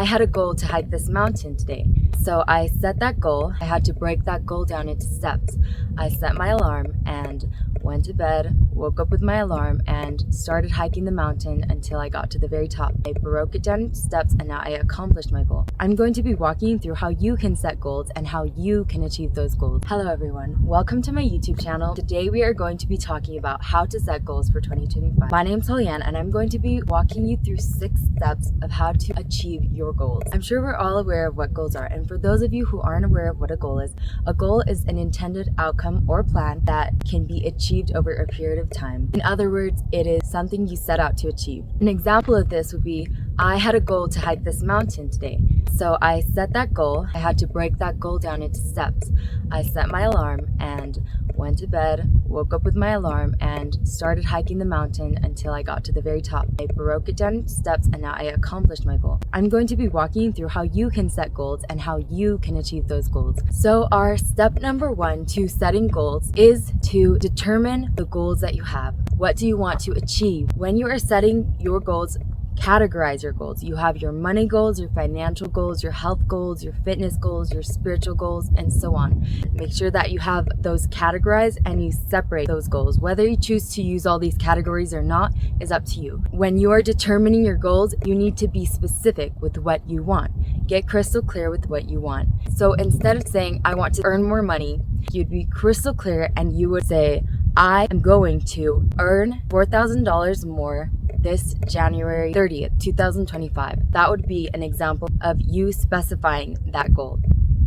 I had a goal to hike this mountain today. So I set that goal. I had to break that goal down into steps. I set my alarm and went to bed, woke up with my alarm, and started hiking the mountain until I got to the very top. I broke it down into steps, and now I accomplished my goal. I'm going to be walking you through how you can set goals and how you can achieve those goals. Hello everyone, welcome to my YouTube channel. Today we are going to be talking about how to set goals for 2025. My name is Soliane, and I'm going to be walking you through 6 steps of how to achieve your goals. I'm sure we're all aware of what goals are, and for those of you who aren't aware of what a goal is an intended outcome or plan that can be achieved over a period of time. In other words, it is something you set out to achieve. An example of this would be, I had a goal to hike this mountain today. So I set that goal. I had to break that goal down into steps. I set my alarm and went to bed, woke up with my alarm, and started hiking the mountain until I got to the very top. I broke it down into steps, and now I accomplished my goal. I'm going to be walking you through how you can set goals and how you can achieve those goals. So our step number 1 to setting goals is to determine the goals that you have. What do you want to achieve? When you are setting your goals, categorize your goals. You have your money goals, your financial goals, your health goals, your fitness goals, your spiritual goals, and so on. Make sure that you have those categorized and you separate those goals. Whether you choose to use all these categories or not is up to you. When you are determining your goals, you need to be specific with what you want. Get crystal clear with what you want. So instead of saying, I want to earn more money, you'd be crystal clear and you would say, I am going to earn $4,000 more this January 30th, 2025. That would be an example of you specifying that goal.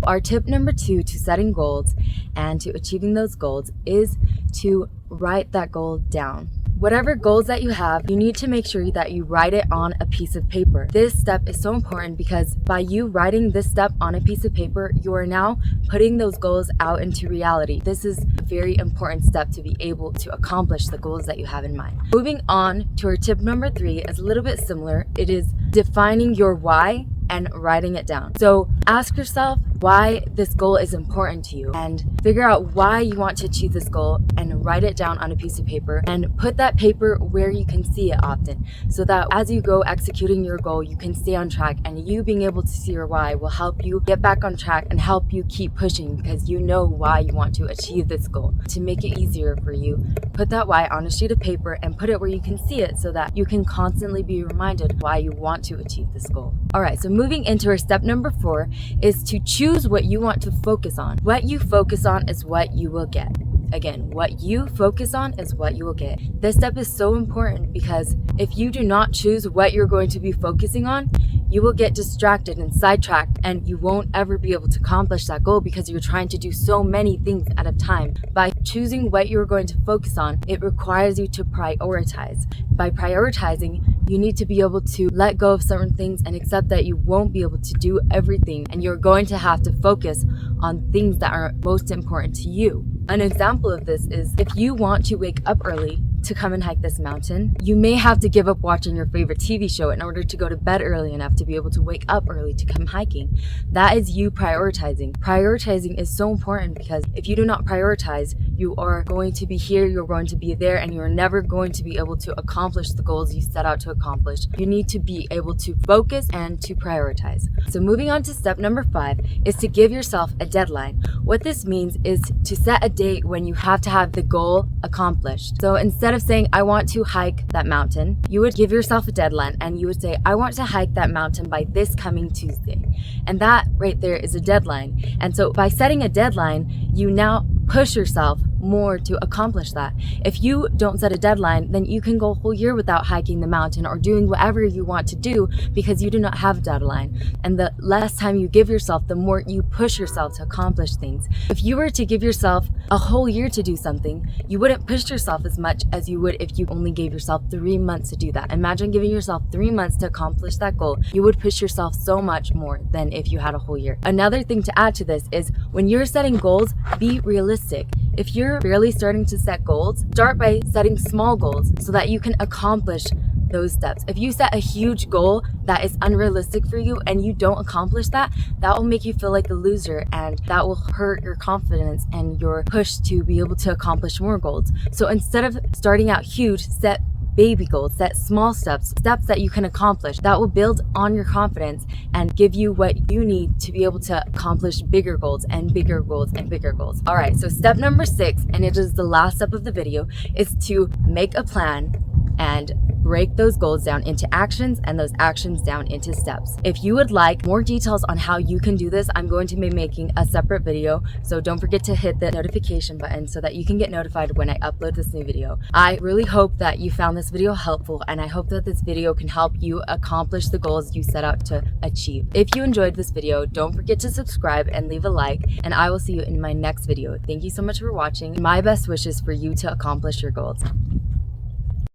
Our tip number 2 to setting goals and to achieving those goals is to write that goal down. Whatever goals that you have, you need to make sure that you write it on a piece of paper. This step is so important because by you writing this step on a piece of paper, you are now putting those goals out into reality. This is a very important step to be able to accomplish the goals that you have in mind. Moving on to our tip number 3 is a little bit similar. It is defining your why and writing it down. So ask yourself why this goal is important to you and figure out why you want to achieve this goal and write it down on a piece of paper and put that paper where you can see it often so that as you go executing your goal, you can stay on track, and you being able to see your why will help you get back on track and help you keep pushing because you know why you want to achieve this goal. To make it easier for you, put that why on a sheet of paper and put it where you can see it so that you can constantly be reminded why you want to achieve this goal. All right, so moving into our step number 4 is to choose what you want to focus on. What you focus on is what you will get. Again, what you focus on is what you will get. This step is so important because if you do not choose what you're going to be focusing on, you will get distracted and sidetracked, and you won't ever be able to accomplish that goal because you're trying to do so many things at a time. By choosing what you're going to focus on, it requires you to prioritize. By prioritizing, you need to be able to let go of certain things and accept that you won't be able to do everything, and you're going to have to focus on things that are most important to you. An example of this is if you want to wake up early to come and hike this mountain, you may have to give up watching your favorite TV show in order to go to bed early enough to be able to wake up early to come hiking. That is you prioritizing. Prioritizing is so important because if you do not prioritize, you are going to be here, you're going to be there, and you're never going to be able to accomplish the goals you set out to accomplish. You need to be able to focus and to prioritize. So moving on to step number 5 is to give yourself a deadline. What this means is to set a date when you have to have the goal accomplished. So instead of saying, I want to hike that mountain, you would give yourself a deadline and you would say, I want to hike that mountain by this coming Tuesday. And that right there is a deadline. And so by setting a deadline, you now push yourself more to accomplish that. If you don't set a deadline, then you can go a whole year without hiking the mountain or doing whatever you want to do because you do not have a deadline. And the less time you give yourself, the more you push yourself to accomplish things. If you were to give yourself a whole year to do something, you wouldn't push yourself as much as you would if you only gave yourself 3 months to do that. Imagine giving yourself 3 months to accomplish that goal. You would push yourself so much more than if you had a whole year. Another thing to add to this is when you're setting goals, be realistic. If you're barely starting to set goals, start by setting small goals so that you can accomplish those steps. If you set a huge goal that is unrealistic for you and you don't accomplish that, that will make you feel like a loser, and that will hurt your confidence and your push to be able to accomplish more goals. So instead of starting out huge, set baby goals, set small steps that you can accomplish that will build on your confidence and give you what you need to be able to accomplish bigger goals and bigger goals and bigger goals. All right, so step number 6, and it is the last step of the video, is to make a plan and break those goals down into actions and those actions down into steps. If you would like more details on how you can do this, I'm going to be making a separate video, so don't forget to hit the notification button so that you can get notified when I upload this new video. I really hope that you found this video helpful, and I hope that this video can help you accomplish the goals you set out to achieve. If you enjoyed this video, don't forget to subscribe and leave a like, and I will see you in my next video. Thank you so much for watching. My best wishes for you to accomplish your goals.